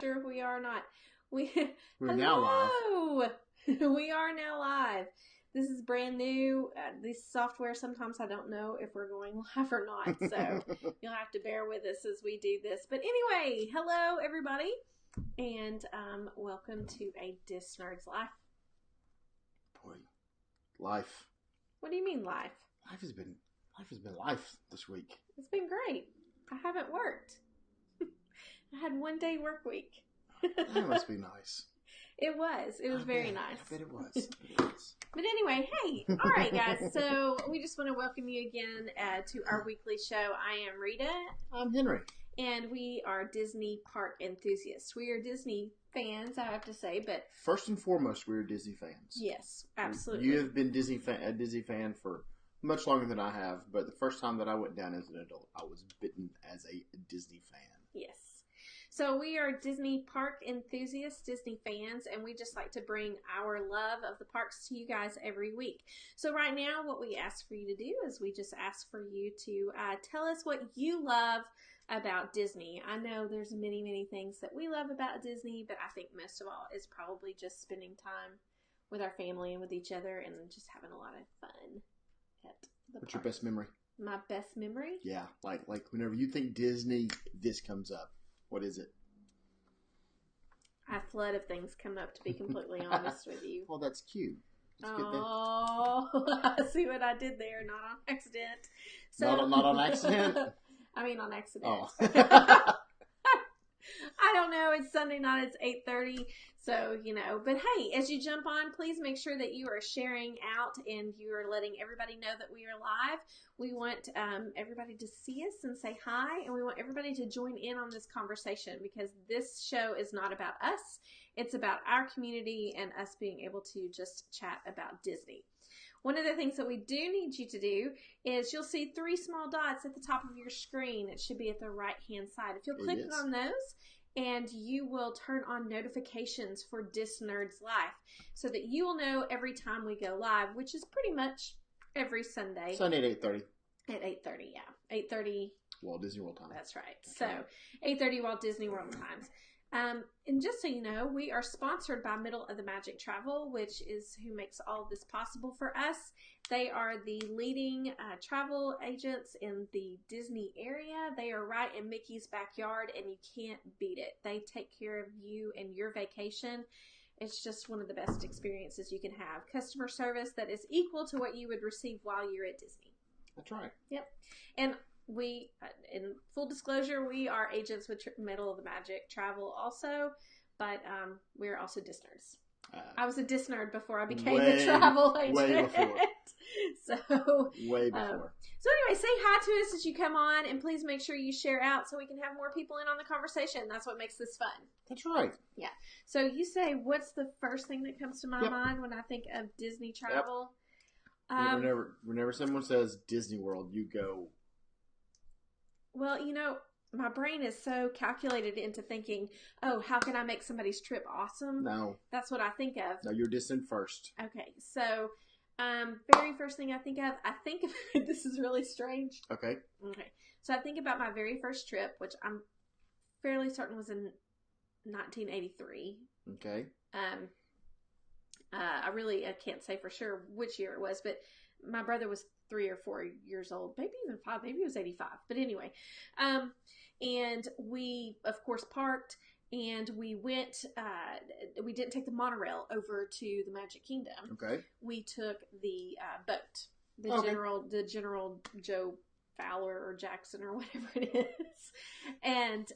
sure if we are or not. We're Hello! now live. We are now live. This is brand new. This software, sometimes I don't know if we're going live or not. So you'll have to bear with us as we do this. But anyway, hello everybody. And welcome to a DisNerd's Life. Boy, life. What do you mean life? Life has been life this week. It's been great. I haven't worked. I had 1 day work week. That must be nice. It was. It was very nice. I bet it was. But anyway, hey. All right, guys. So we just want to welcome you again to our weekly show. I am Rita. I'm Henry. And we are Disney park enthusiasts. We are Disney fans, I have to say, but... First and foremost, we're Disney fans. Yes, absolutely. You have been a Disney fan for much longer than I have, but the first time that I went down as an adult, I was bitten as a Disney fan. Yes. So we are Disney park enthusiasts, Disney fans, and we just like to bring our love of the parks to you guys every week. So right now, what we ask for you to do is we just ask for you to tell us what you love about Disney. I know there's many, many things that we love about Disney, but I think most of all is probably just spending time with our family and with each other and just having a lot of fun at the What's park. your best memory? My best memory? Yeah, like whenever you think Disney, this comes up. What is it? A flood of things come up, to be completely honest with you. Well, that's cute. Oh, I see what I did there. Not on accident. So, not on accident? I mean on accident. Oh. I don't know. It's Sunday night. It's 8:30. So, But hey, as you jump on, please make sure that you are sharing out and you are letting everybody know that we are live. We want everybody to see us and say hi. And we want everybody to join in on this conversation because this show is not about us. It's about our community and us being able to just chat about Disney. One of the things that we do need you to do is you'll see 3 small dots at the top of your screen. It should be at the right-hand side. If you'll click on those, and you will turn on notifications for DisNerd's Life so that you will know every time we go live, which is pretty much every Sunday. Sunday at 8:30. At 8:30, yeah. 8:30. Walt Disney World time. That's right. So, 8:30 Walt Disney World times. And just so you know, we are sponsored by Middle of the Magic Travel, which is who makes all of this possible for us. They are the leading travel agents in the Disney area. They are right in Mickey's backyard, and you can't beat it. They take care of you and your vacation. It's just one of the best experiences you can have. Customer service that is equal to what you would receive while you're at Disney. That's right. Yep. And we, in full disclosure, we are agents with Middle of the Magic Travel also, but we're also DisNerd's. I was a DisNerd before I became a travel agent. Way before. Way before. So anyway, say hi to us as you come on, and please make sure you share out so we can have more people in on the conversation. That's what makes this fun. That's right. Yeah. So you say, what's the first thing that comes to my mind when I think of Disney travel? Whenever someone says Disney World, you go... Well, my brain is so calculated into thinking, oh, how can I make somebody's trip awesome? No. That's what I think of. No, you're distant first. Okay, so very first thing I think of, this is really strange. Okay. So I think about my very first trip, which I'm fairly certain was in 1983. Okay. I can't say for sure which year it was, but my brother was 3 or 4 years old, maybe even 5, maybe it was 85. But anyway, and we, of course, parked, and we went, we didn't take the monorail over to the Magic Kingdom. Okay. We took the boat, the General Joe Fowler or Jackson or whatever it is. And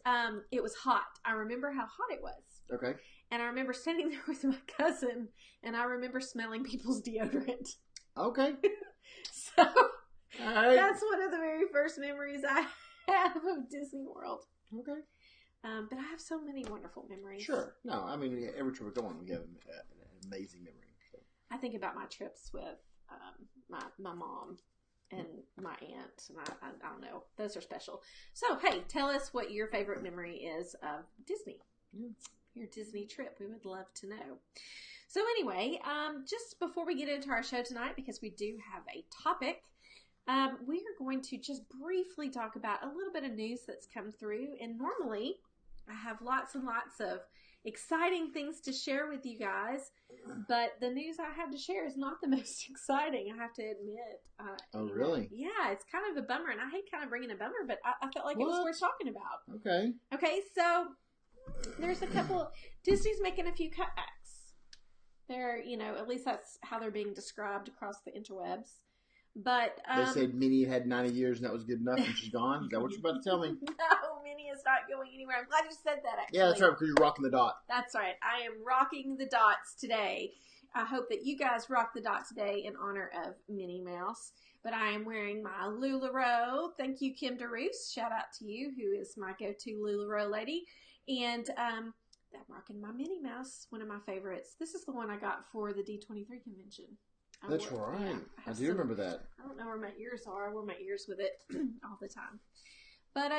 it was hot. I remember how hot it was. Okay. And I remember standing there with my cousin, and I remember smelling people's deodorant. Okay. So, that's one of the very first memories I have of Disney World. Okay. But I have so many wonderful memories. Sure. No, I mean, every trip we go on, we have an amazing memory. So. I think about my trips with my mom and my aunt, and I don't know. Those are special. So, hey, tell us what your favorite memory is of Disney. Yeah. Your Disney trip. We would love to know. So anyway, just before we get into our show tonight, because we do have a topic, we are going to just briefly talk about a little bit of news that's come through. And normally, I have lots and lots of exciting things to share with you guys, but the news I have to share is not the most exciting, I have to admit. Oh, really? Yeah, it's kind of a bummer, and I hate kind of bringing a bummer, but I felt like it was worth talking about. Okay. Okay, so there's a couple. Disney's making a few cutbacks. They're, at least that's how they're being described across the interwebs. But they said Minnie had 90 years and that was good enough and she's gone? Is that what you're about to tell me? No, Minnie is not going anywhere. I'm glad you said that, actually. Yeah, that's right, because you're rocking the dot. That's right. I am rocking the dots today. I hope that you guys rock the dot today in honor of Minnie Mouse. But I am wearing my LuLaRoe. Thank you, Kim DeRoos. Shout out to you, who is my go-to LuLaRoe lady. And I'm rocking my Minnie Mouse, one of my favorites. This is the one I got for the D23 convention. That's right. Yeah, I do remember that. I don't know where my ears are. I wear my ears with it all the time. But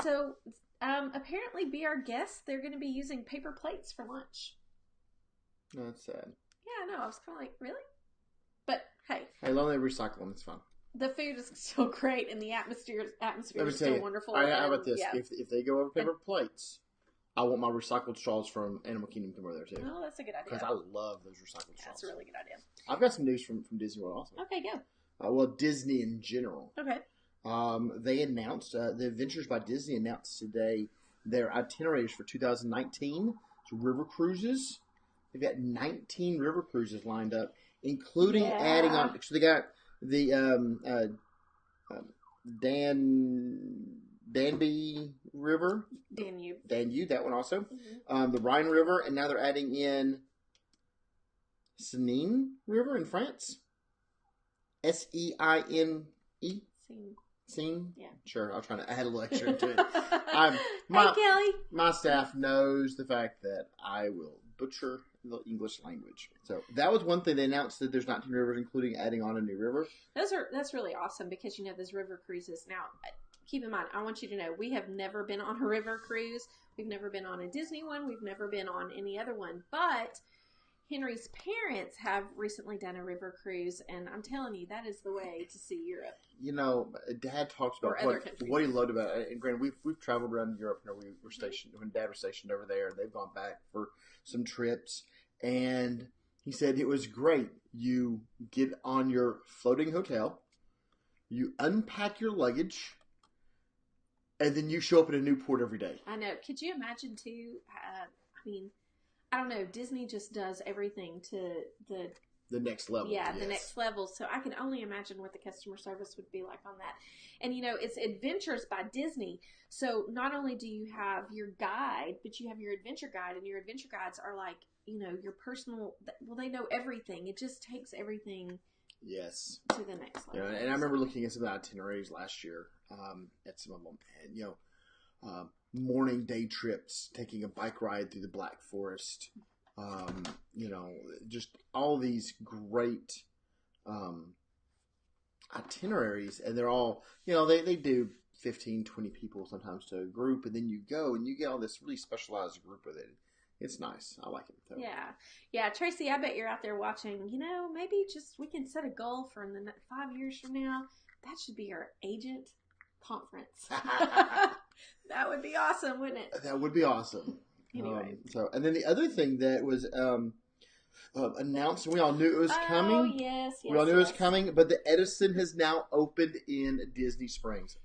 so apparently Be Our Guest, they're going to be using paper plates for lunch. That's sad. Yeah, I know. I was kind of like, really? But hey. Hey, long they recycle them. It's fun. The food is still great, and the atmosphere is still wonderful. How about this? Yeah. If they go over paper plates, I want my recycled straws from Animal Kingdom to go there too. Oh, that's a good idea. Because I love those recycled straws. That's a really good idea. I've got some news from Disney World also. Okay, go. Well, Disney in general. Okay. They announced, the Adventures by Disney announced today their itineraries for 2019. It's river cruises. They've got 19 river cruises lined up, including adding on. So they got the Danby River. Danube, that one also. Mm-hmm. The Rhine River, and now they're adding in Seine River in France. Seine. Seine? Yeah. Sure, I'll try to add a little extra to it. Hey, Kelly. My staff knows the fact that I will butcher the English language. So that was one thing. They announced that there's 19 rivers, including adding on a new river. That's really awesome because, those river cruises. Now, keep in mind, I want you to know, we have never been on a river cruise. We've never been on a Disney one. We've never been on any other one. But Henry's parents have recently done a river cruise, and I'm telling you, that is the way to see Europe. Dad talks about what he loved about it. And granted, we've traveled around Europe. We were stationed when Dad was stationed over there, and they've gone back for some trips. And he said it was great. You get on your floating hotel, you unpack your luggage, and then you show up at a new port every day. I know. Could you imagine too? I don't know. Disney just does everything to the next level. Yeah, yes. The next level. So I can only imagine what the customer service would be like on that. And, it's Adventures by Disney. So not only do you have your guide, but you have your adventure guide. And your adventure guides are like, your personal, they know everything. It just takes everything to the next level. Yeah, and I remember looking at some of the itineraries last year at some of them. And, morning day trips, taking a bike ride through the Black Forest, just all these great itineraries, and they're all, they do 15, 20 people sometimes to a group, and then you go and you get all this really specialized group with it. It's nice. I like it. So. Yeah. Tracy, I bet you're out there watching. Maybe we can set a goal for 5 years from now. That should be our agent conference. That would be awesome, wouldn't it? That would be awesome. Anyway. And then the other thing that was announced, and we all knew it was coming. Oh, yes. We all knew it was coming, but the Edison has now opened in Disney Springs.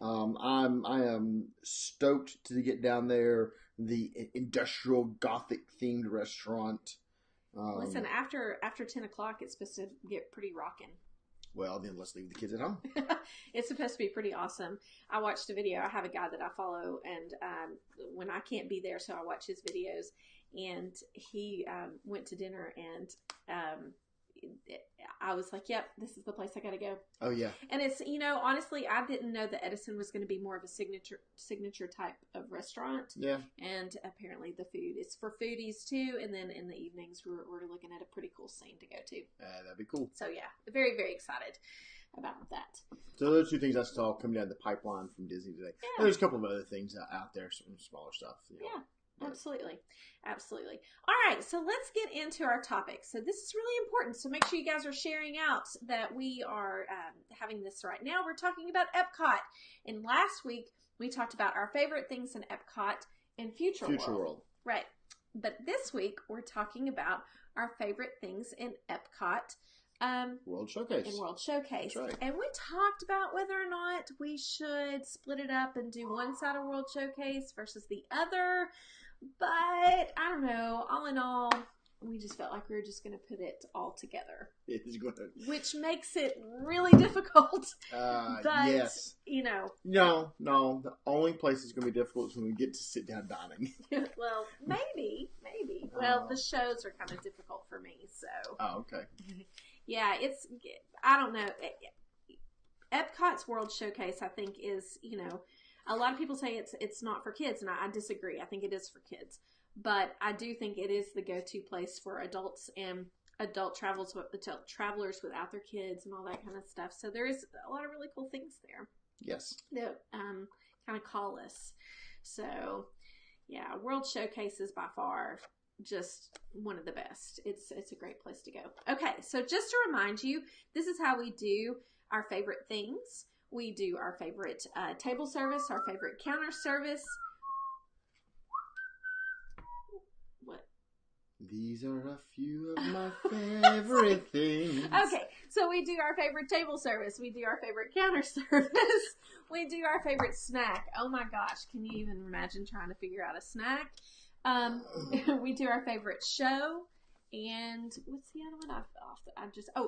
I am stoked to get down there. The industrial Gothic themed restaurant. Listen, after 10 o'clock, it's supposed to get pretty rocking. Well, then let's leave the kids at home. It's supposed to be pretty awesome. I watched a video. I have a guy that I follow, and when I can't be there, so I watch his videos. And he went to dinner, and I was like, yep, this is the place I got to go. Oh, yeah. And it's, honestly, I didn't know that Edison was going to be more of a signature type of restaurant. Yeah. And apparently the food is for foodies too. And then in the evenings, we're looking at a pretty cool scene to go to. That'd be cool. So yeah, very, very excited about that. So those two things I saw coming down the pipeline from Disney today. Yeah. There's a couple of other things out there, some smaller stuff. Yeah. Absolutely. All right, so let's get into our topic. So this is really important. So make sure you guys are sharing out that we are having this right now. We're talking about EPCOT. And last week, we talked about our favorite things in EPCOT. in Future World. Right. But this week, we're talking about our favorite things in EPCOT. World Showcase. In World Showcase. That's right. And we talked about whether or not we should split it up and do one side of World Showcase versus the other. But, I don't know. All in all, we just felt like we were just going to put it all together. It is good. Which makes it really difficult. But, yes. No. The only place it's going to be difficult is when we get to sit down dining. Well, maybe. Well, the shows are kind of difficult for me, so. Oh, okay. Yeah, I don't know. Epcot's World Showcase, I think, is, a lot of people say it's not for kids, and I disagree. I think it is for kids. But I do think it is the go-to place for adults and adult travelers without their kids and all that kind of stuff. So there is a lot of really cool things there. Yes. That kind of call us. So, yeah, World Showcase is by far just one of the best. It's a great place to go. Okay, so just to remind you, this is how we do our favorite things. We do our favorite table service, our favorite counter service. What? These are a few of my favorite things. Okay, so we do our favorite table service. We do our favorite counter service. We do our favorite snack. Oh my gosh, can you even imagine trying to figure out a snack? We do our favorite show, and what's the other one?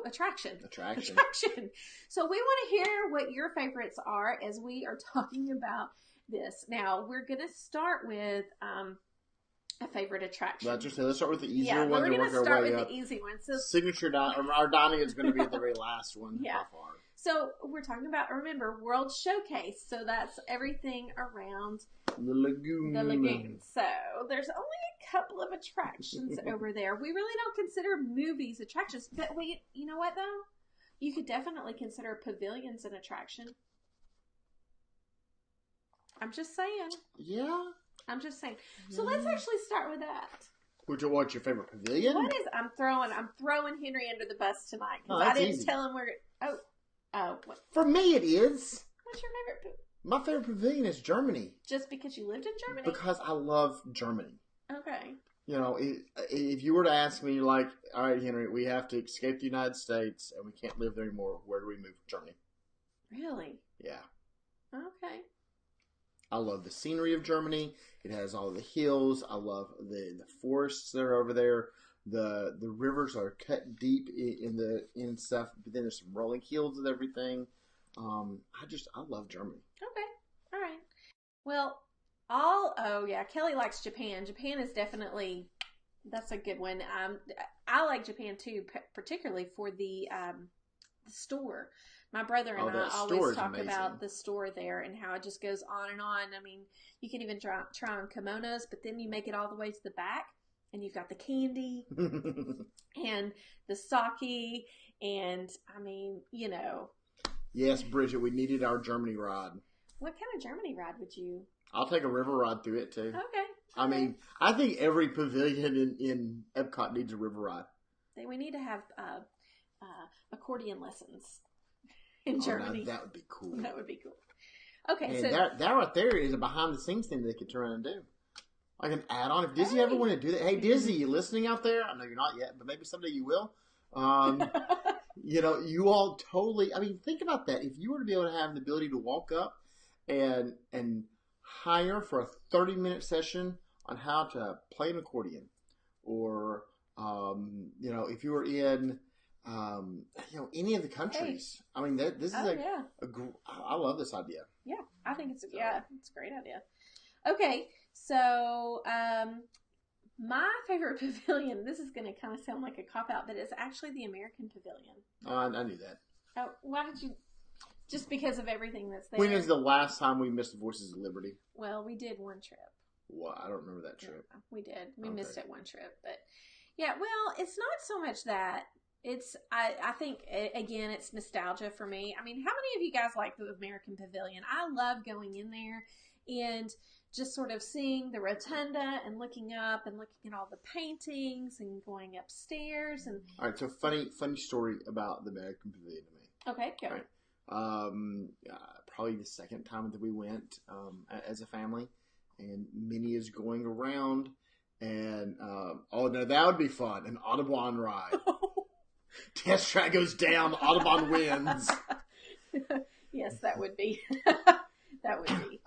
Attraction. So we want to hear what your favorites are as we are talking about this. Now we're going to start with a favorite attraction. Let's start with the easier one. We're going to start with the easy one. So signature our dining is going to be at the very last one. Yeah. By far. So we're talking about, remember, World Showcase. So that's everything around the lagoon. So there's only a couple of attractions over there. We really don't consider movies attractions. But you know what, though? You could definitely consider pavilions an attraction. I'm just saying. Yeah. I'm just saying. So let's actually start with that. What's your favorite pavilion? I'm throwing Henry under the bus tonight because I didn't tell him what? For me, it is. What's your favorite? My favorite pavilion is Germany. Just because you lived in Germany? Because I love Germany. Okay. If you were to ask me, like, all right, Henry, we have to escape the United States and we can't live there anymore, where do we move? Germany. Really? Yeah. Okay. I love the scenery of Germany. It has all the hills. I love the forests that are over there. The rivers are cut deep in stuff, but then there's some rolling hills and everything. I love Germany. Okay, all right. Well, Kelly likes Japan. Japan is that's a good one. I like Japan too, particularly for the store. My brother and I always talk about the store there and how it just goes on and on. I mean, you can even try on kimonos, but then you make it all the way to the back, and you've got the candy and the sake, and I mean, Yes, Bridget, we needed our Germany ride. What kind of Germany ride would you? I'll take a river ride through it too. Okay. I mean, I think every pavilion in Epcot needs a river ride. We need to have accordion lessons in Germany. That would be cool. That would be cool. Okay, and so that right there is a behind the scenes thing they could turn around and do. Like an add-on. If Disney ever wanted to do that, hey Disney, you listening out there? I know you're not yet, but maybe someday you will. You all totally. I mean, think about that. If you were to be able to have the ability to walk up and hire for a 30-minute session on how to play an accordion, or if you were in any of the countries. Hey. I mean, this is I love this idea. Yeah, I think it's a great idea. Okay, so my favorite pavilion, this is going to kind of sound like a cop-out, but it's actually the American Pavilion. I knew that. Oh, why did you? Just because of everything that's there. When is the last time we missed Voices of Liberty? Well, we did one trip. Well, I don't remember that trip. Yeah, we did. We missed it one trip. But, yeah, well, it's not so much that. It's, I think, again, it's nostalgia for me. I mean, how many of you guys like the American Pavilion? I love going in there and just sort of seeing the rotunda and looking up and looking at all the paintings and going upstairs. And all right, so funny story about the American Pavilion to me. Okay, go. Right. Probably the second time that we went as a family, and Minnie is going around, and oh no, that would be fun. An Audubon ride. Test track goes down, Audubon wins. Yes, that would be. That would be.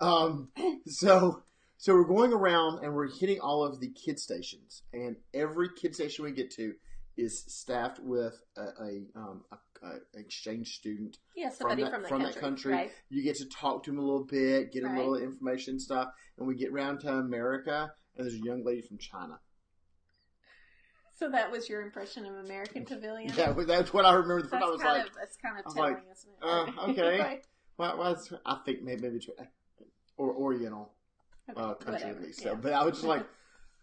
So we're going around and we're hitting all of the kid stations, and every kid station we get to is staffed with a exchange student. Yeah, somebody from that country. Right? You get to talk to them a little bit, get a little information and stuff, and we get around to America, and there's a young lady from China. So that was your impression of American Pavilion? Yeah, that's what I remember. That's kind of telling, isn't it? Okay. Right. Well, I think maybe or Oriental country whatever, at least. So, but I was just like,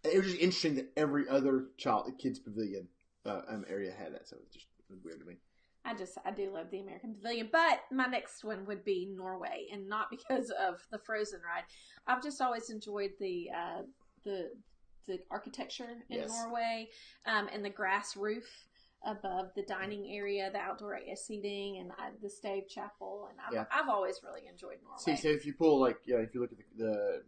it was just interesting that every other kids pavilion area had that. So it was weird to me. I do love the American Pavilion, but my next one would be Norway, and not because of the Frozen ride. I've just always enjoyed the architecture in Norway, and the grass roof above the dining area, the outdoor seating, and the stave chapel, and I've always really enjoyed Norway. So if you pull if you look at the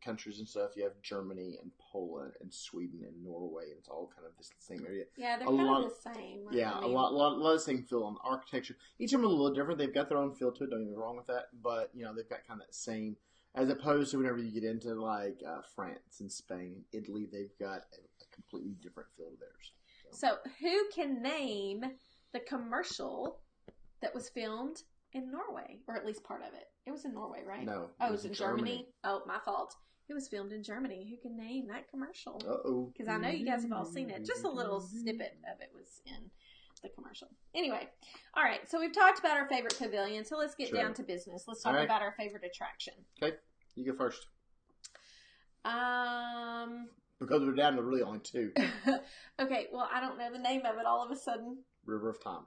countries and stuff, you have Germany and Poland and Sweden and Norway, and it's all kind of this same area. Yeah, they're kind of the same. Yeah, a lot of the same feel on architecture. Each of them are a little different. They've got their own feel to it. Don't get me wrong with that, but they've got kind of that same. As opposed to whenever you get into like France and Spain, Italy, they've got a completely different feel to theirs. So who can name the commercial that was filmed in Norway, or at least part of it? It was in Norway, right? No. Oh, it was in Germany? Oh, my fault. It was filmed in Germany. Who can name that commercial? Uh-oh. Because I know you guys have all seen it. Just a little snippet of it was in the commercial. Anyway, all right. So we've talked about our favorite pavilion. So let's get down to business. Let's talk about our favorite attraction. Okay, you go first. Because we're down to really only two. Okay, well, I don't know the name of it all of a sudden. River of Time.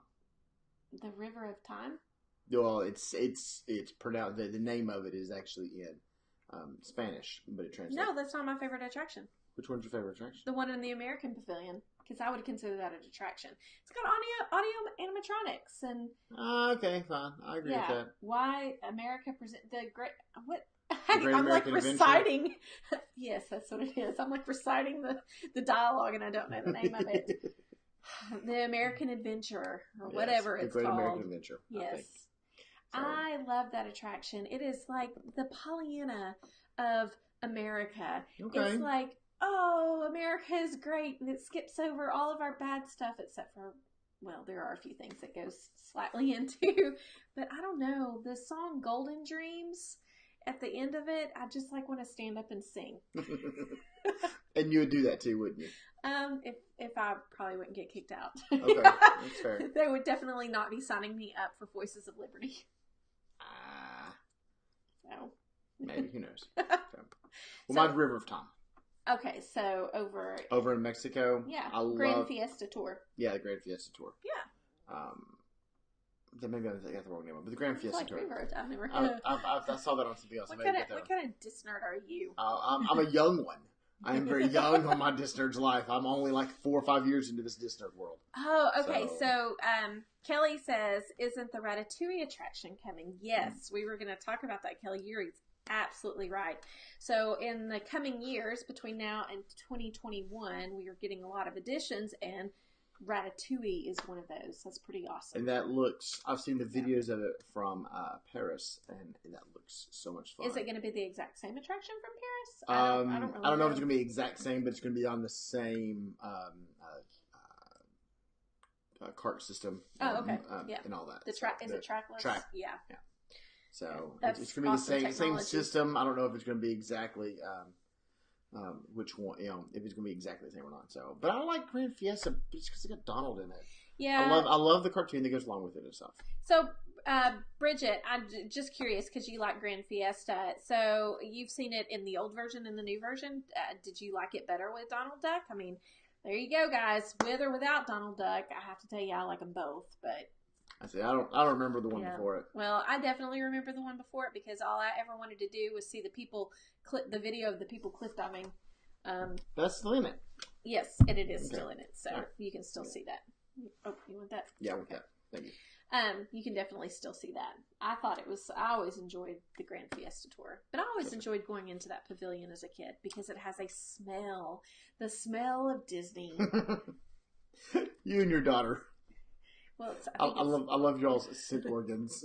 The River of Time? Well, it's pronounced. The name of it is actually in Spanish, but it translates. No, that's not my favorite attraction. Which one's your favorite attraction? The one in the American Pavilion, because I would consider that an attraction. It's got audio animatronics and. Okay, fine. I agree with that. Why America present the great what? I'm American like reciting. Yes, that's what it is. I'm like reciting the dialogue, and I don't know the name of it. The American Adventure, or whatever it's called. The Great American Adventure. Yes. I love that attraction. It is like the Pollyanna of America. Okay. It's like, oh, America is great, and it skips over all of our bad stuff, except for, well, there are a few things it goes slightly into. But I don't know. The song Golden Dreams, at the end of it, I just like want to stand up and sing. And you would do that too, wouldn't you? If I probably wouldn't get kicked out. Okay, that's fair. They would definitely not be signing me up for Voices of Liberty. So. Maybe, who knows? Mine's River of Time. Okay, so over in Mexico. Yeah, Grand Fiesta Tour. Yeah, the Grand Fiesta Tour. Yeah. Maybe I got the wrong name, but the Grand Fiesta Tour. I've never I saw that on something else. What kind of DisNerd are you? I'm a young one. I am very young on my DisNerd's life. I'm only like 4 or 5 years into this DisNerd world. Oh, okay. So Kelly says, isn't the Ratatouille attraction coming? Yes, we were going to talk about that, Kelly. You're absolutely right. So in the coming years, between now and 2021, we are getting a lot of additions, and Ratatouille is one of those. That's pretty awesome. And that looks, I've seen the videos of it from Paris, and that looks so much fun. Is it going to be the exact same attraction from Paris? I don't know if it's going to be exact same, but it's going to be on the same cart system. Oh, okay. And all that. Is it trackless? Track. Yeah. So it's going to be the same system. I don't know if it's going to be exactly which one, if it's going to be exactly the same or not. So, but I like Grand Fiesta just because it got Donald in it. Yeah, I love the cartoon that goes along with it and stuff. So, Bridget, I'm just curious because you like Grand Fiesta. So you've seen it in the old version and the new version. Did you like it better with Donald Duck? I mean, there you go, guys. With or without Donald Duck, I have to tell you, I like them both. But I don't remember the one before it. Well, I definitely remember the one before it because all I ever wanted to do was see the video of the people cliff diving. That's still in it. Yes, and it is still in it, so you can still see that. Oh, you want that? Yeah, I want that. Thank you. You can definitely still see that. I always enjoyed the Grand Fiesta Tour, but I always enjoyed going into that pavilion as a kid because it has a smell, the smell of Disney. You and your daughter. Well, I love y'all's scent organs.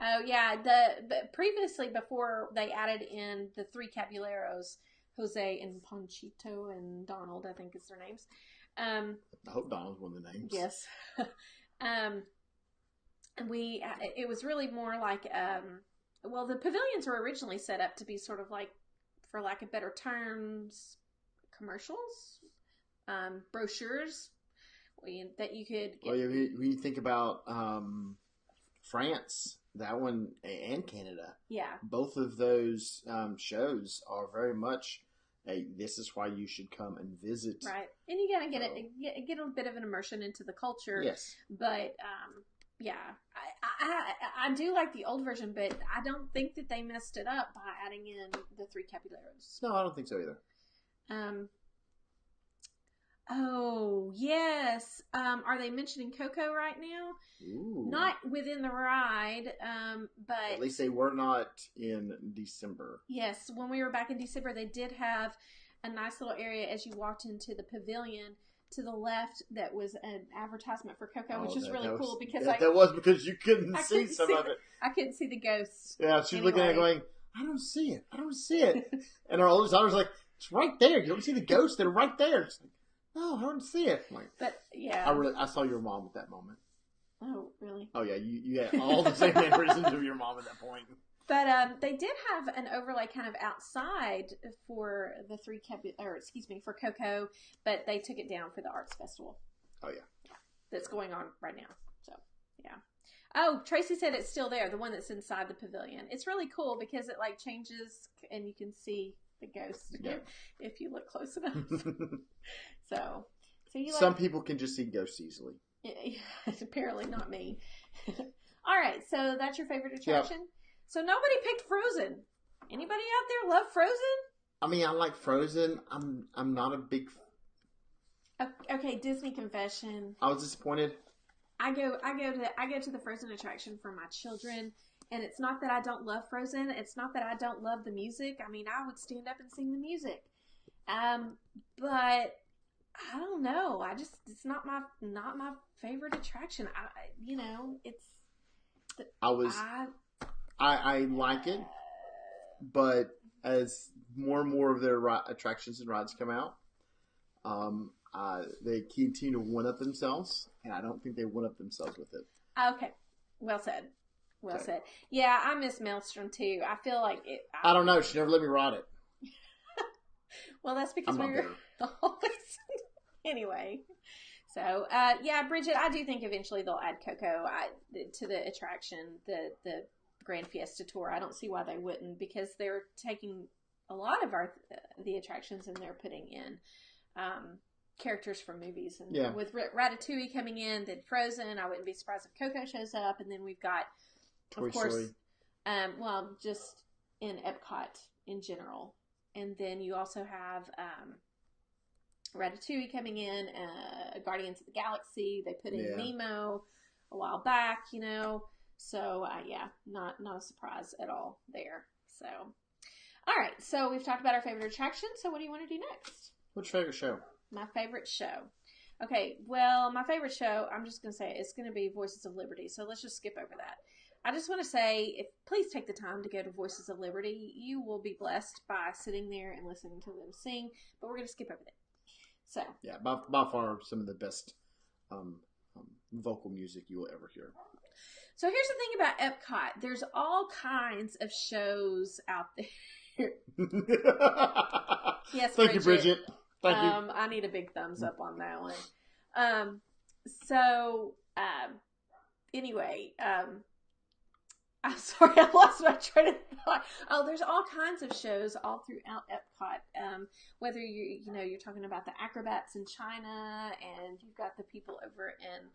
Oh yeah, the previously before they added in the 3 Caballeros, Jose and Panchito and Donald, I think is their names. I hope Donald's one of the names. Yes. It was really more like, the pavilions were originally set up to be sort of like, for lack of better terms, commercials, brochures that you could get. Well, when you think about France, that one, and Canada, both of those shows are very much this is why you should come and visit. Right, and you gotta get a bit of an immersion into the culture. Yes, but I do like the old version, but I don't think that they messed it up by adding in the 3 Caballeros. No, I don't think so either. Oh yes. Are they mentioning Coco right now? Ooh. Not within the ride, but at least they were not in December. Yes, when we were back in December, they did have a nice little area as you walked into the pavilion to the left that was an advertisement for Coco, which is really cool because that was because you couldn't see some of it. I couldn't see the ghosts. Yeah, she's looking at it going, I don't see it. And our oldest daughter's like, it's right there. You don't see the ghosts? They're right there. It's like, no, I don't see it. Like, but yeah, I saw your mom at that moment. Oh, really? Oh yeah, you had all the same mannerisms of your mom at that point. But they did have an overlay kind of outside for the for Coco, but they took it down for the Arts Festival. Oh yeah, that's going on right now. So yeah. Oh, Tracy said it's still there, the one that's inside the pavilion. It's really cool because it like changes and you can see the ghost if you look close enough. So you like, some people can just see ghosts easily. Yeah, apparently not me. All right, so that's your favorite attraction? Yep. So nobody picked Frozen. Anybody out there love Frozen? I mean, I like Frozen. I'm not a big. Okay, Disney confession. I was disappointed. I go to the Frozen attraction for my children, and it's not that I don't love Frozen. It's not that I don't love the music. I mean, I would stand up and sing the music. But I don't know. It's not my favorite attraction. I like it, but as more and more of their attractions and rides come out, they continue to one up themselves, and I don't think they one up themselves with it. Okay, well said. Well said. Yeah, I miss Maelstrom too. I feel like it. I don't know. She never let me ride it. Well, that's because we were always anyway. So, Bridget, I do think eventually they'll add Coco to the attraction, the Grand Fiesta Tour. I don't see why they wouldn't, because they're taking a lot of the attractions and they're putting in characters from movies. And with Ratatouille coming in, then Frozen, I wouldn't be surprised if Coco shows up. And then we've got, Toy Story. Just in EPCOT in general. And then you also have Ratatouille coming in, Guardians of the Galaxy. They put in Nemo a while back, So, not a surprise at all there. So, all right. So, we've talked about our favorite attraction. So, what do you want to do next? What's your favorite show? My favorite show. Okay. Well, my favorite show, I'm just going to say it's going to be Voices of Liberty. So, let's just skip over that. I just want to say, please take the time to go to Voices of Liberty. You will be blessed by sitting there and listening to them sing. But we're going to skip over that. So yeah, by far some of the best vocal music you will ever hear. So here's the thing about EPCOT. There's all kinds of shows out there. Yes, Thank you, Bridget. Thank you. I need a big thumbs up on that one. Anyway, I'm sorry, I lost my train of thought. Oh, there's all kinds of shows all throughout EPCOT. Whether you're talking about the acrobats in China, and you've got the people over in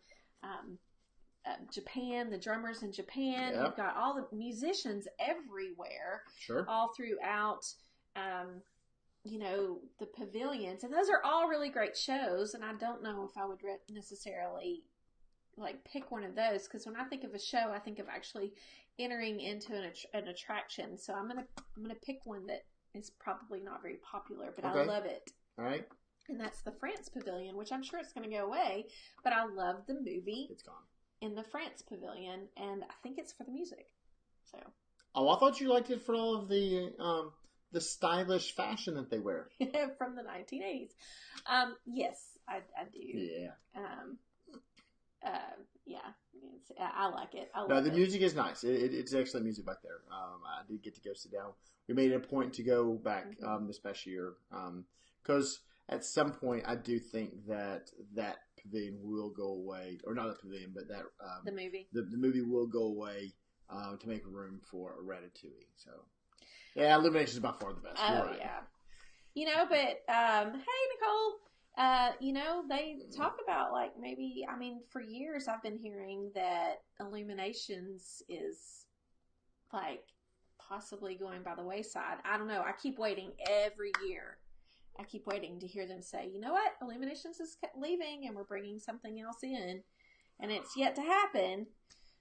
Japan, the drummers in Japan. Yep. You've got all the musicians everywhere. Sure. All throughout, the pavilions, and those are all really great shows. And I don't know if I would necessarily like pick one of those, because when I think of a show, I think of actually entering into an attraction. So I'm gonna pick one that is probably not very popular, but I love it. All right. And that's the France Pavilion, which I'm sure it's going to go away, but I love the movie. It's gone. In the France Pavilion, and I think it's for the music. So. Oh, I thought you liked it for all of the stylish fashion that they wear from the 1980s. Yes, I do. Yeah. Yeah. I like it. The music is nice. It's excellent music back there. I did get to go sit down. We made it a point to go back this past year because at some point I do think that pavilion will go away, or not the pavilion, but that the movie. The movie will go away to make room for Ratatouille. So yeah, Illumination is by far the best. Oh right. Yeah. But hey, Nicole. They talk about like maybe, for years I've been hearing that Illuminations is like possibly going by the wayside. I don't know. I keep waiting every year. I keep waiting to hear them say, you know what, Illuminations is leaving and we're bringing something else in. And it's yet to happen.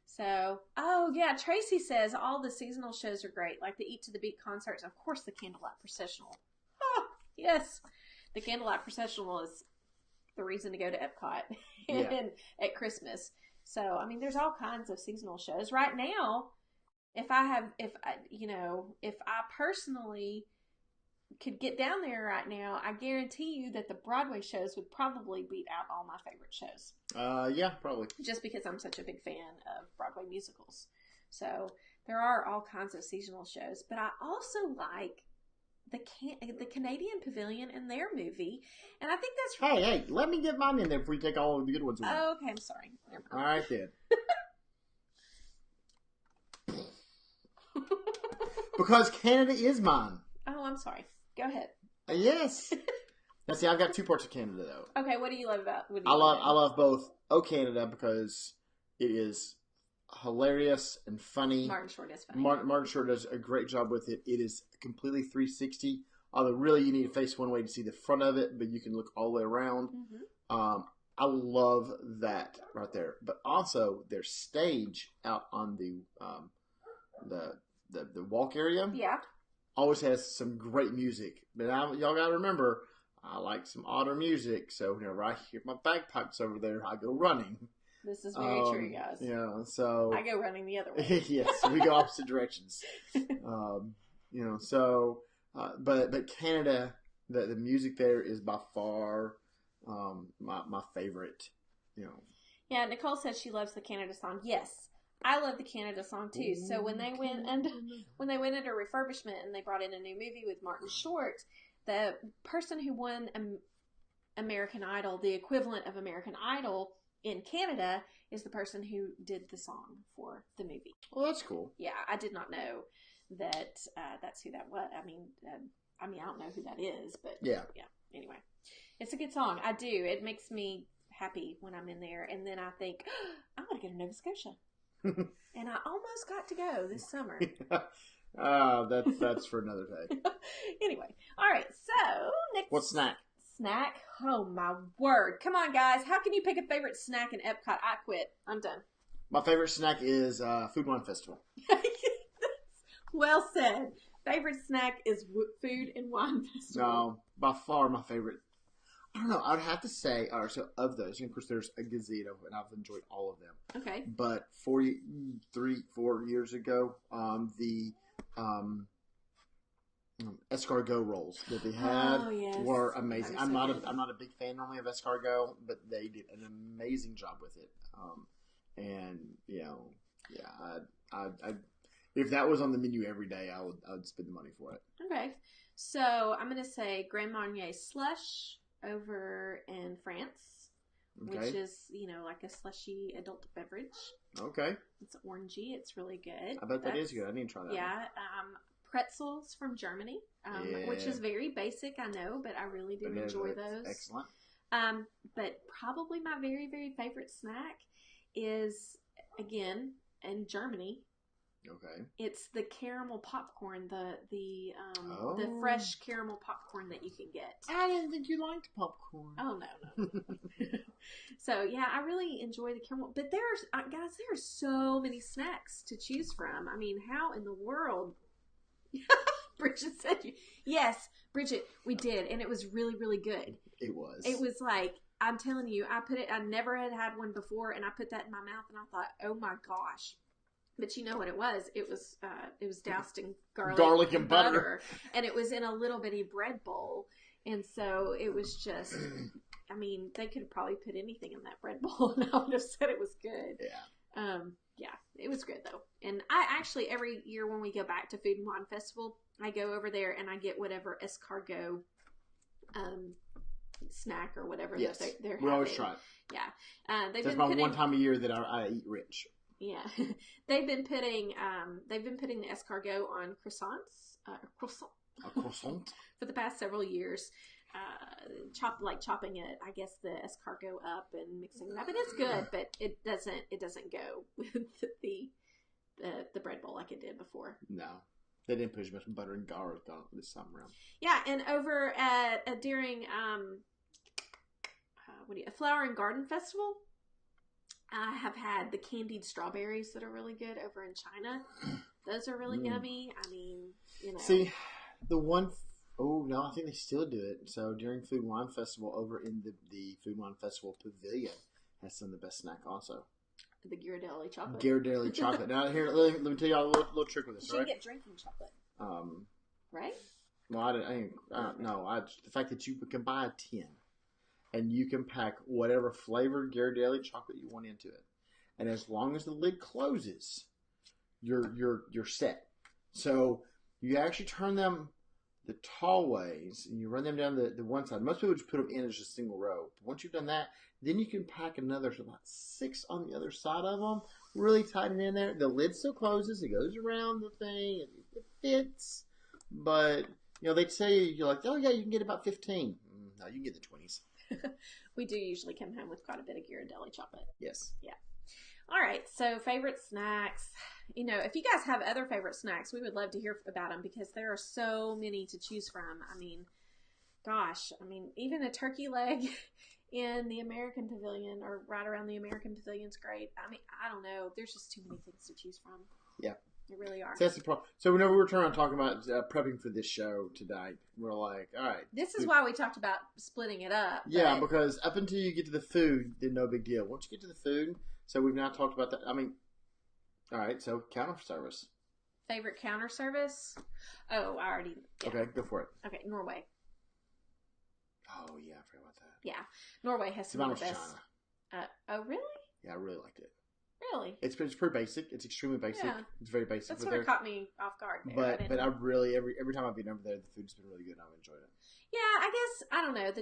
So, oh yeah, Tracy says all the seasonal shows are great, like the Eat to the Beat concerts. Of course, the Candlelight Processional. Oh, yes. The Candlelight Processional is the reason to go to EPCOT at Christmas. So, there's all kinds of seasonal shows. Right now, if I personally could get down there right now, I guarantee you that the Broadway shows would probably beat out all my favorite shows. Yeah, probably. Just because I'm such a big fan of Broadway musicals. So there are all kinds of seasonal shows, but I also like the Canadian Pavilion and their movie, and I think that's Hey, let me get mine in there before you take all of the good ones away. Oh, okay, I'm sorry. All right then. Because Canada is mine. Oh, I'm sorry. Go ahead. Yes. Now, see, I've got two parts of Canada, though. Okay, what do you love about? I love both. Oh, Canada, because it is hilarious and funny. Martin Short is funny. Martin Short does a great job with it. It is completely 360. Although, really, you need to face one way to see the front of it, but you can look all the way around. Mm-hmm. I love that right there. But also, their stage out on the walk area. Yeah. Always has some great music. But y'all got to remember, I like some otter music. So whenever I hear my bagpipes over there, I go running. This is very true, guys. Yeah, so I go running the other way. Yes, we go opposite directions. But Canada, the music there is by far my favorite. Yeah, Nicole says she loves the Canada song. Yes. I love the Canada song too. So when they went under refurbishment and they brought in a new movie with Martin Short, the person who won American Idol, the equivalent of American Idol in Canada, is the person who did the song for the movie. Well, that's cool. Yeah, I did not know that that's who that was. I don't know who that is, but yeah. Anyway, it's a good song. I do. It makes me happy when I'm in there, and then I think, I want to go to Nova Scotia. And I almost got to go this summer. That's for another day. Anyway, all right. So next, what snack? Snack. Oh my word! Come on, guys. How can you pick a favorite snack in Epcot? I quit. I'm done. My favorite snack is Food Wine Festival. Well said. Favorite snack is Food and Wine Festival. No, by far my favorite. I don't know. I'd have to say, so of those, of course, there's a gazebo, and I've enjoyed all of them. Okay. But 4 years ago, the escargot rolls that they had were amazing. I'm not a big fan normally of escargot, but they did an amazing job with it. I if that was on the menu every day, I would spend the money for it. Okay. So I'm going to say Grand Marnier slush over in France, which is, like a slushy adult beverage. Okay. It's orangey. It's really good. I bet that is good. I need to try that. Yeah. Pretzels from Germany, which is very basic, I know, but I really do enjoy those. Excellent. But probably my very, very favorite snack is, again, in Germany, Okay. It's the caramel popcorn, the fresh caramel popcorn that you can get. I didn't think you liked popcorn. Oh no. So yeah, I really enjoy the caramel. But there's so many snacks to choose from. I mean, how in the world? Bridget said, "Yes, Bridget, we did, and it was really, really good. It was. It was like." I'm telling you, I never had one before, and I put that in my mouth, and I thought, oh my gosh. But you know what it was? It was doused in garlic and butter. And it was in a little bitty bread bowl. And so it was just, I mean, they could have probably put anything in that bread bowl, and I would have said it was good. Yeah. Yeah, it was good, though. And I actually, every year when we go back to Food and Wine Festival, I go over there, and I get whatever escargot snack or whatever yes. they're having. We always try it. Yeah. That's about one time a year that I eat rich. Yeah. They've been putting the escargot on croissants. A croissant? For the past several years. Chopping it, I guess, the escargot up and mixing it up. And it's good, but it doesn't go with the bread bowl like it did before. No. They didn't put as much butter and garlic on it this time around. Yeah, and over at during a Flower and Garden Festival, I have had the candied strawberries that are really good over in China. Those are really yummy. I mean, you know. See, I think they still do it. So during Food and Wine Festival, over in the Food and Wine Festival Pavilion, has some of the best snack also. The Ghirardelli chocolate. Ghirardelli chocolate. Now, here, let me tell you all a little trick with this, you right? You can get drinking chocolate. Right? Well, the fact that you can buy a tin and you can pack whatever flavored Ghirardelli chocolate you want into it. And as long as the lid closes, you're set. So you actually turn them the tall ways and you run them down the one side. Most people just put them in as a single row. But once you've done that, then you can pack another about 6 on the other side of them. Really tighten it in there. The lid still closes. It goes around the thing. It fits. But, they'd say, you're like, oh yeah, you can get about 15. No, you can get the 20s. We do usually come home with quite a bit of Ghirardelli chocolate. Yes. Yeah. All right. So favorite snacks. If you guys have other favorite snacks, we would love to hear about them because there are so many to choose from. I mean, gosh. Even a turkey leg in the American Pavilion or right around the American Pavilion is great. I don't know. There's just too many things to choose from. Yeah. They really are. So that's the problem. So whenever we were trying to talk about prepping for this show tonight, we're like, all right. This is why we talked about splitting it up. Yeah, because up until you get to the food, then no big deal. Once you get to the food, so we've now talked about that. All right, so counter service. Favorite counter service? Oh, I already. Yeah. Okay, go for it. Okay, Norway. Oh, yeah, I forgot about that. Yeah, Norway has some of the best. China. Oh, really? Yeah, I really liked it. Really? It's pretty basic. It's extremely basic. Yeah. It's very basic. That sort of caught me off guard there. But I really every time I've been over there, the food's been really good. And I've enjoyed it. Yeah, I guess I don't know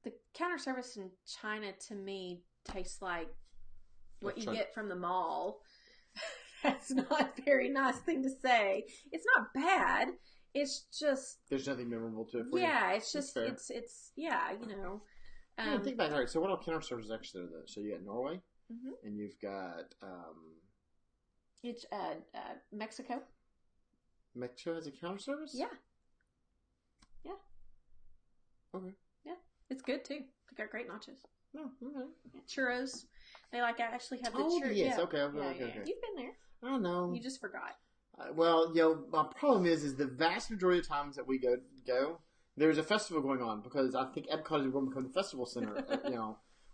the counter service in China to me tastes like what you get from the mall. That's not a very nice thing to say. It's not bad. It's just there's nothing memorable to it. It's just it's think about it. All right, so what all counter service is actually there? So you got Norway. Mm-hmm. And you've got it's Mexico. Mexico has a counter service? Yeah. Okay. Yeah. It's good too. They got great nachos. Oh, okay. Yeah, churros. They actually have the churros. Yes, yeah. Okay. You've been there. I know. You just forgot. Well, my problem is the vast majority of times that we go, there's a festival going on because I think EPCOT is going to become the festival center.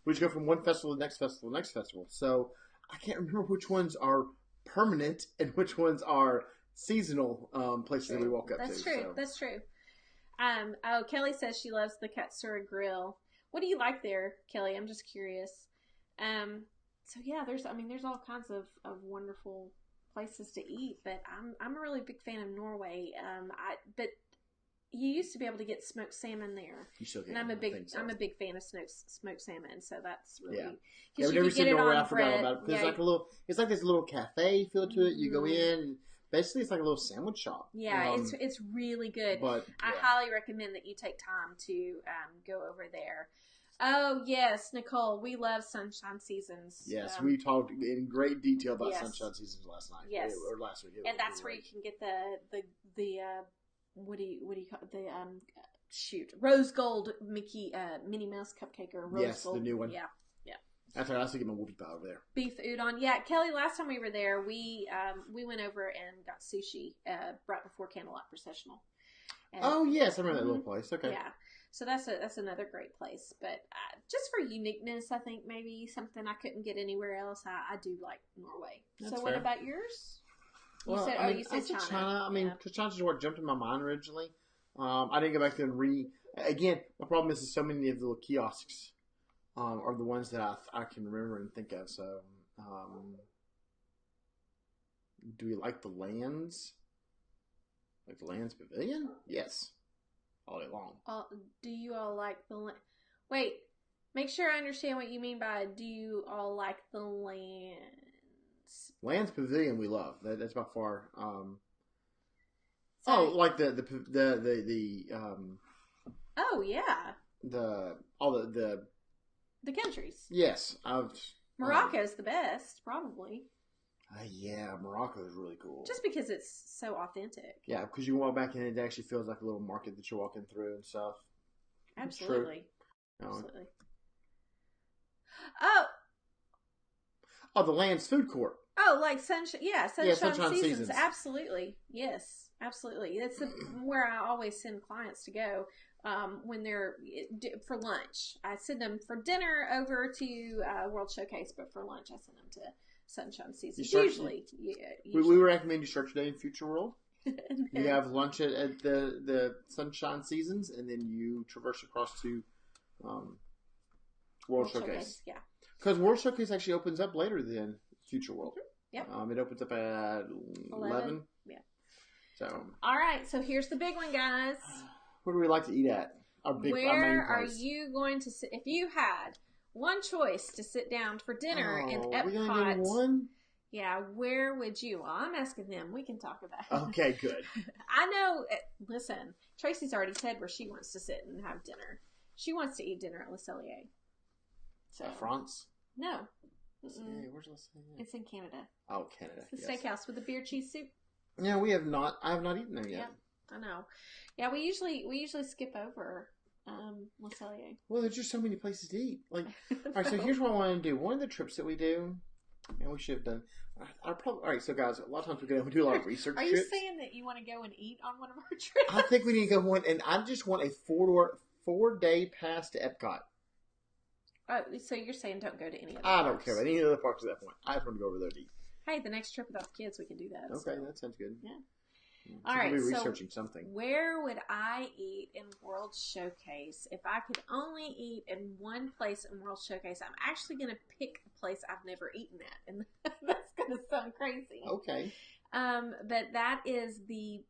We just go from one festival to the next festival to the next festival. So I can't remember which ones are permanent and which ones are seasonal places that we walk up to. That's true. So. That's true. Kelly says she loves the Katsura Grill. What do you like there, Kelly? I'm just curious. So yeah, there's all kinds of wonderful places to eat, but I'm a really big fan of Norway. But you used to be able to get smoked salmon there. You still can. And I'm a big fan of smoked salmon, so that's really yeah. We've never seen Norway. I forgot about it. It's like this little cafe feel to it. You go in. And basically, it's like a little sandwich shop. Yeah, it's really good. But I highly recommend that you take time to go over there. Oh, yes, Nicole. We love Sunshine Seasons. Yes, we talked in great detail about Sunshine Seasons last night. Yes. Or last week. And that's where you can get the what do you call it? Rose Gold Minnie Mouse cupcake or Rose Gold. Yes, the new one. Yeah. That's right. I was to get my whoopie pie over there. Beef udon. Yeah, Kelly, last time we were there, we went over and got sushi right before Candlelight Processional. And, yes, I remember that little place. Okay. Yeah. So that's another great place. But just for uniqueness, I think maybe something I couldn't get anywhere else. I do like Norway. That's so what about yours? You said China. I mean, because China's what jumped in my mind originally. I didn't go back there and Again, my problem is so many of the little kiosks are the ones that I can remember and think of. So, do we like the Lands? Like the Lands Pavilion? Yes. All day long. Do you all like the Wait, make sure I understand what you mean by do you all like the Lands? Lands Pavilion we love. That's by far. Like the Oh yeah. The countries. Yes, Morocco's the best, probably. Yeah, Morocco is really cool. Just because it's so authentic. Yeah, because you walk back in, it actually feels like a little market that you're walking through and stuff. Absolutely. Absolutely. Oh, the Land's Food Court. Oh, like Sunshine Seasons. Absolutely. Yes, absolutely. That's where I always send clients to go when they're for lunch. I send them for dinner over to World Showcase, but for lunch I send them to Sunshine Seasons. Usually. We recommend you start your day in Future World. You have lunch at the Sunshine Seasons, and then you traverse across to World Showcase. Yeah. Because World Showcase actually opens up later than Future World. Yep. It opens up at 11. Yeah. So. All right. So here's the big one, guys. Where do we like to eat at? Where are you going to sit? If you had one choice to sit down for dinner in Epcot. We only need one? Yeah, where would you? Well, I'm asking them. We can talk about it. Okay, good. I know. Listen, Tracy's already said where she wants to sit and have dinner. She wants to eat dinner at Le Cellier. So, France? No. Where's Le Cellier? It's in Canada. Oh, Canada. It's a steakhouse with a beer cheese soup. Yeah, we have not. I have not eaten there yet. Yeah, I know. Yeah, we usually skip over Le Cellier. Well, there's just so many places to eat. Like, all right. So here's what I want to do. One of the trips that we do, and we should have done. All right. So guys, a lot of times we do a lot of research. Are you saying that you want to go and eat on one of our trips? I think we need to go one, and I just want a 4-day pass to Epcot. Oh, so you're saying don't go to any other parks? I don't care about any other parks at that point. I just want to go over there to eat. Hey, the next trip without the kids, we can do that. Okay, that sounds good. Yeah. All right, so researching something. Where would I eat in World Showcase? If I could only eat in one place in World Showcase, I'm actually going to pick a place I've never eaten at, and that's going to sound crazy. Okay. But that is the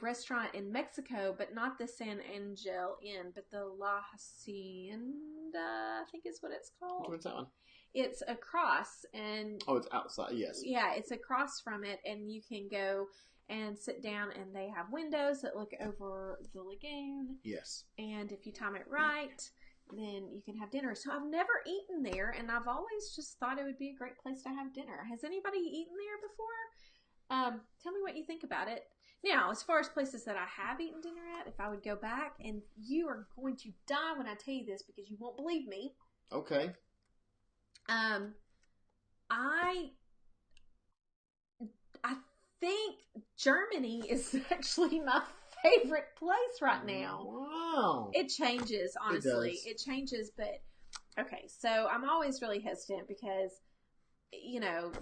restaurant in Mexico, but not the San Angel Inn, but the La Hacienda, I think is what it's called. What's that one? It's across, and it's outside. Yes. Yeah, it's across from it, and you can go and sit down, and they have windows that look over the lagoon. Yes. And if you time it right, then you can have dinner. So I've never eaten there, and I've always just thought it would be a great place to have dinner. Has anybody eaten there before? Tell me what you think about it. Now, as far as places that I have eaten dinner at, if I would go back, and you are going to die when I tell you this because you won't believe me. Okay. I think Germany is actually my favorite place right now. Wow. It changes, honestly. It changes, but okay. So I'm always really hesitant because,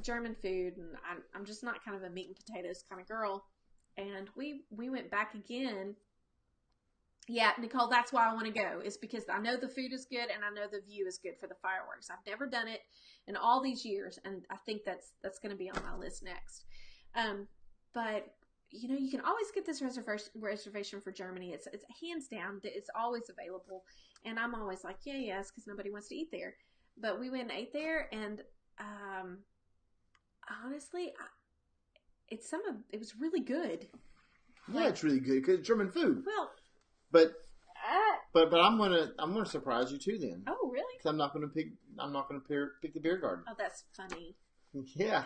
German food, and I'm just not kind of a meat and potatoes kind of girl. And we went back again. Yeah, Nicole, that's why I want to go. Is because I know the food is good and I know the view is good for the fireworks. I've never done it in all these years, and I think that's going to be on my list next. But you can always get this reservation for Germany. It's hands down. It's always available, and I'm always like, yes, because nobody wants to eat there. But we went and ate there, and honestly, it was really good. Yeah, it's really good because it's German food. Well, but But I'm gonna surprise you too then. Oh, really? Because I'm not gonna pick the beer garden. Oh, that's funny. Yeah.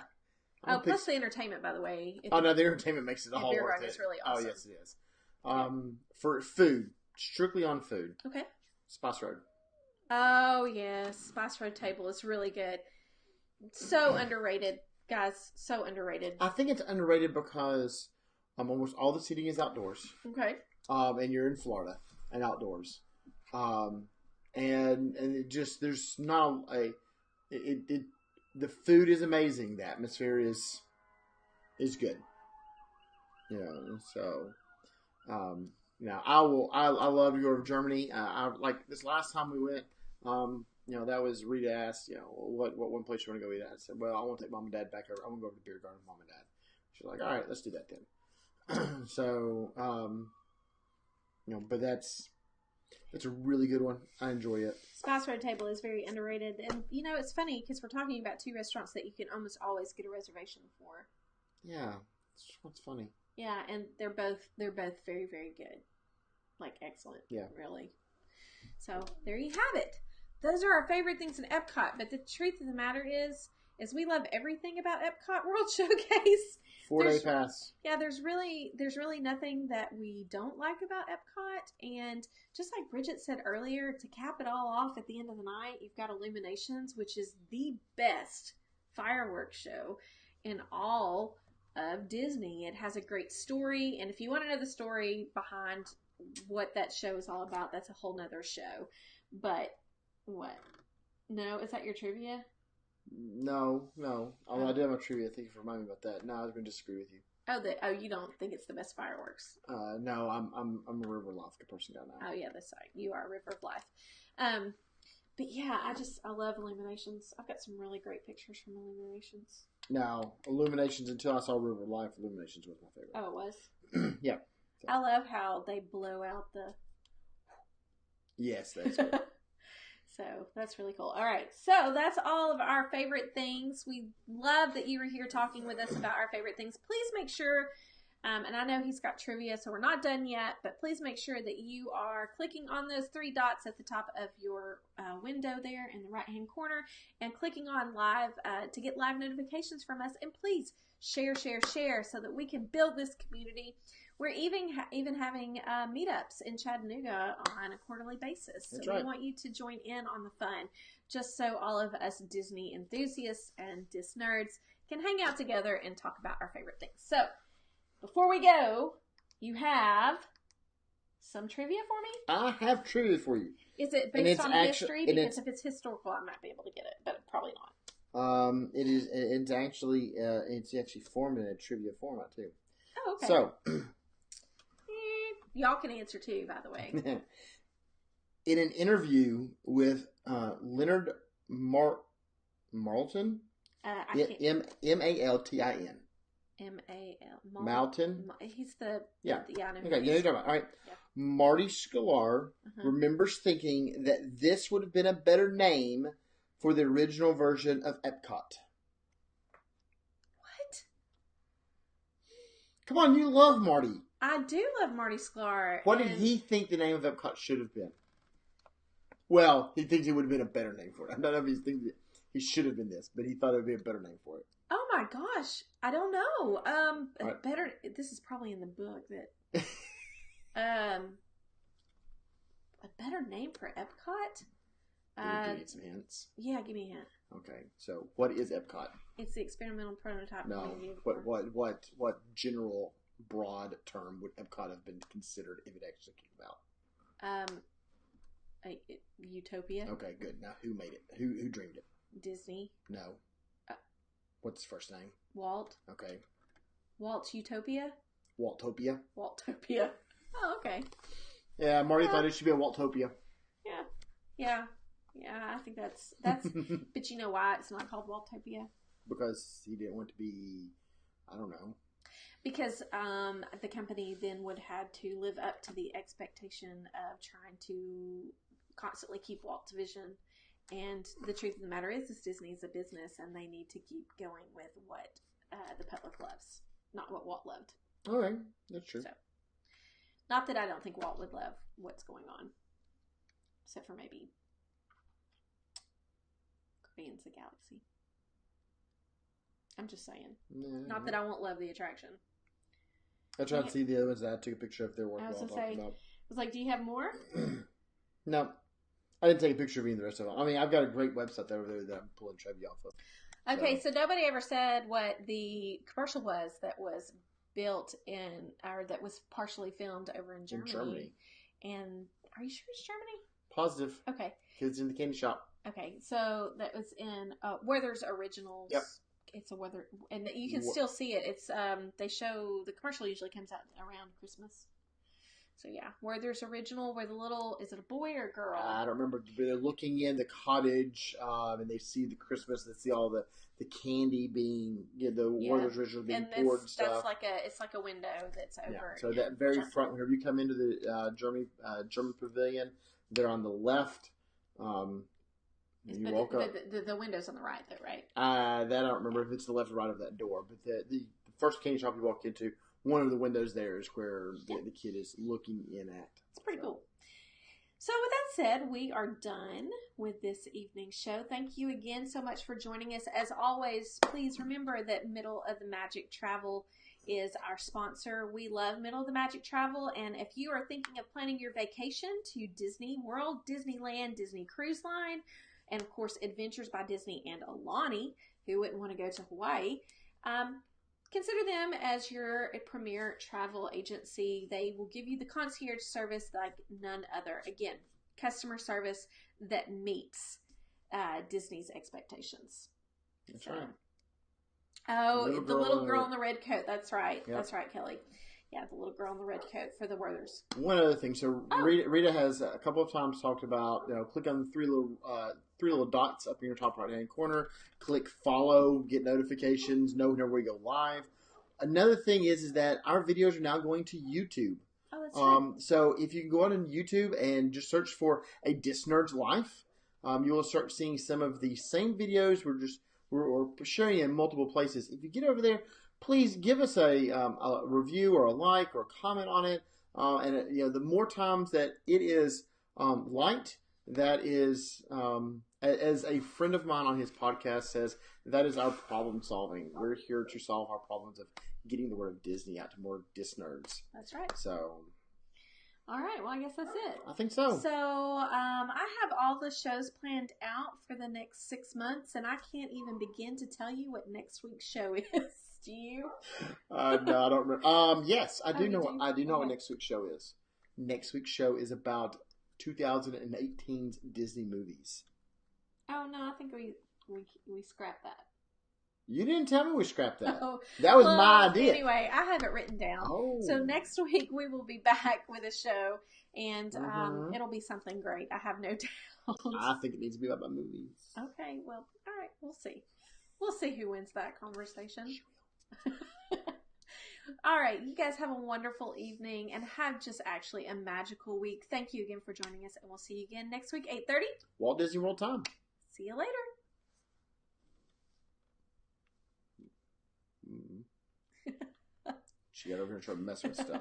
Plus the entertainment, by the way. No, the entertainment makes it all beer worth garden it. Is really awesome. Oh, yes, it is. For food, strictly on food. Okay. Spice Road. Oh yes, Spice Road table is really good. So underrated, guys. So underrated. I think it's underrated because almost all the seating is outdoors. Okay. And you're in Florida and outdoors. And it just there's not the food is amazing. The atmosphere is good. So I love your Germany. I like this last time we went. That was Rita asked, what one place you want to go eat at? I said, well, I want to take mom and dad back over. I want to go over to the beer garden with mom and dad. She's like, all right, let's do that then. So, but it's a really good one. I enjoy it. Spice Road Table is very underrated, and it's funny because we're talking about two restaurants that you can almost always get a reservation for. Yeah, what's funny. Yeah, and they're both very, very good, like excellent. Yeah, really. So there you have it. Those are our favorite things in EPCOT. But the truth of the matter is we love everything about EPCOT World Showcase. 4-day pass. Yeah, there's really nothing that we don't like about EPCOT. And just like Bridget said earlier, to cap it all off at the end of the night, you've got Illuminations, which is the best fireworks show in all of Disney. It has a great story, and if you want to know the story behind what that show is all about, that's a whole nother show. But what? No, is that your trivia? No. I did have my trivia. Thank you for reminding me about that. No, I was going to disagree with you. You don't think it's the best fireworks? No, I'm a River of Life person guy now. Oh yeah, that's right. You are a River of Life. But yeah, I love Illuminations. I've got some really great pictures from Illuminations. Now, Illuminations, until I saw River of Life, Illuminations was my favorite. Oh, it was? Yeah. So. I love how they blow out the... Yes, that's cool. So that's really cool. All right. So that's all of our favorite things. We love that you were here talking with us about our favorite things. Please make sure, and I know he's got trivia, so we're not done yet, but please make sure that you are clicking on those 3 dots at the top of your window there in the right-hand corner and clicking on live to get live notifications from us. And please share so that we can build this community. We're even having meetups in Chattanooga on a quarterly basis. So we want you to join in on the fun, just so all of us Disney enthusiasts and DisNerd's can hang out together and talk about our favorite things. So before we go, you have some trivia for me? I have trivia for you. Is it based on history? Because if it's historical, I might be able to get it, but probably not. It is. It's actually formed in a trivia format too. Oh, okay. So. Y'all can answer too, by the way. In an interview with Leonard Maltin, M-A-L-T-I-N. M-A-L. Maltin. He's the... Yeah. I know. Okay, you know what you're talking about. All right. Yeah. Marty Sklar remembers thinking that this would have been a better name for the original version of EPCOT. What? Come on, you love Marty. I do love Marty Sklar. What did he think the name of EPCOT should have been? Well, he thinks it would have been a better name for it. I don't know if he thinks he should have been this, but he thought it would be a better name for it. Oh my gosh. I don't know. Right. Better, this is probably in the book that, a better name for EPCOT? Give me some hints. Yeah, give me a hint. Okay, so what is EPCOT? It's the experimental prototype. No, what general broad term would EPCOT have been considered if it actually came out? Utopia. Okay, good. Now, who made it? Who dreamed it? Disney. No. What's his first name? Walt. Okay. Walt's Utopia. Waltopia. Waltopia. Oh, okay. Yeah, Marty thought it should be a Waltopia. Yeah. I think that's. But you know why it's not called Waltopia? Because he didn't want to be. I don't know. Because the company then would have to live up to the expectation of trying to constantly keep Walt's vision. And the truth of the matter is Disney's a business, and they need to keep going with what the public loves, not what Walt loved. All right, that's true. So, Not that I don't think Walt would love what's going on. Except for maybe Guardians of the Galaxy. I'm just saying. Not that I won't love the attraction. I tried to see the other ones that I took a picture of. They're worthwhile talking about. I was like, do you have more? No. I didn't take a picture of any of the rest of them. I mean, I've got a great website over there that I'm pulling trivia off of. Okay, so nobody ever said what the commercial was that was built in, or that was partially filmed over in Germany. And are you sure it's Germany? Positive. Okay. Kids in the candy shop. Okay, so that was in Werther's Originals. Yep. It's a Werther, and you can still see it. It's they show the commercial usually comes out around Christmas. So yeah, Werther's Original, where the little, is it a boy or a girl? I don't remember. They're looking in the cottage, and they see the Christmas. They see all the candy being, Werther's Original being poured and stuff. It's like a window that's over. Yeah. So that very front, whenever you come into the German pavilion, they're on the left. You walk up. The window's on the right, though, right? That I don't remember if it's the left or right of that door. But the first candy shop you walk into, one of the windows there is where the kid is looking in at. It's pretty cool. So with that said, we are done with this evening's show. Thank you again so much for joining us. As always, please remember that Middle of the Magic Travel is our sponsor. We love Middle of the Magic Travel, and if you are thinking of planning your vacation to Disney World, Disneyland, Disney Cruise Line, and of course Adventures by Disney and Alani, who wouldn't want to go to Hawaii, consider them as your premier travel agency. They will give you the concierge service like none other. Again, customer service that meets Disney's expectations. That's right. Oh, the little girl in the red coat. That's right. Yep. That's right, Kelly. Yeah, the little girl in the red coat for the Werthers. One other thing. So Rita has a couple of times talked about, click on the three little dots up in your top right-hand corner. Click follow, get notifications, know whenever we go live. Another thing is that our videos are now going to YouTube. Oh, that's right. So if you can go out on YouTube and just search for a DisNerd's Life, you will start seeing some of the same videos. We're sharing in multiple places. If you get over there, please give us a review or a like or a comment on it. And the more times that it is liked, that is, as a friend of mine on his podcast says, that is our problem solving. We're here to solve our problems of getting the word of Disney out to more DisNerds. That's right. So, all right. Well, I guess that's it. I think so. So, I have all the shows planned out for the next 6 months, and I can't even begin to tell you what next week's show is. Do you? No, I don't remember. Yes, I do know. I do know what next week's show is. Next week's show is about 2018's Disney movies. Oh no, I think we scrapped that. You didn't tell me we scrapped that. That was my idea. Anyway, I have it written down. Oh. So next week we will be back with a show, and it'll be something great. I have no doubt. I think it needs to be about my movies. Okay, well, all right, we'll see. We'll see who wins that conversation. All right, you guys have a wonderful evening and have just actually a magical week. Thank you again for joining us, and we'll see you again next week, 8:30. Walt Disney World time. See you later. She got over here and tried to mess with stuff.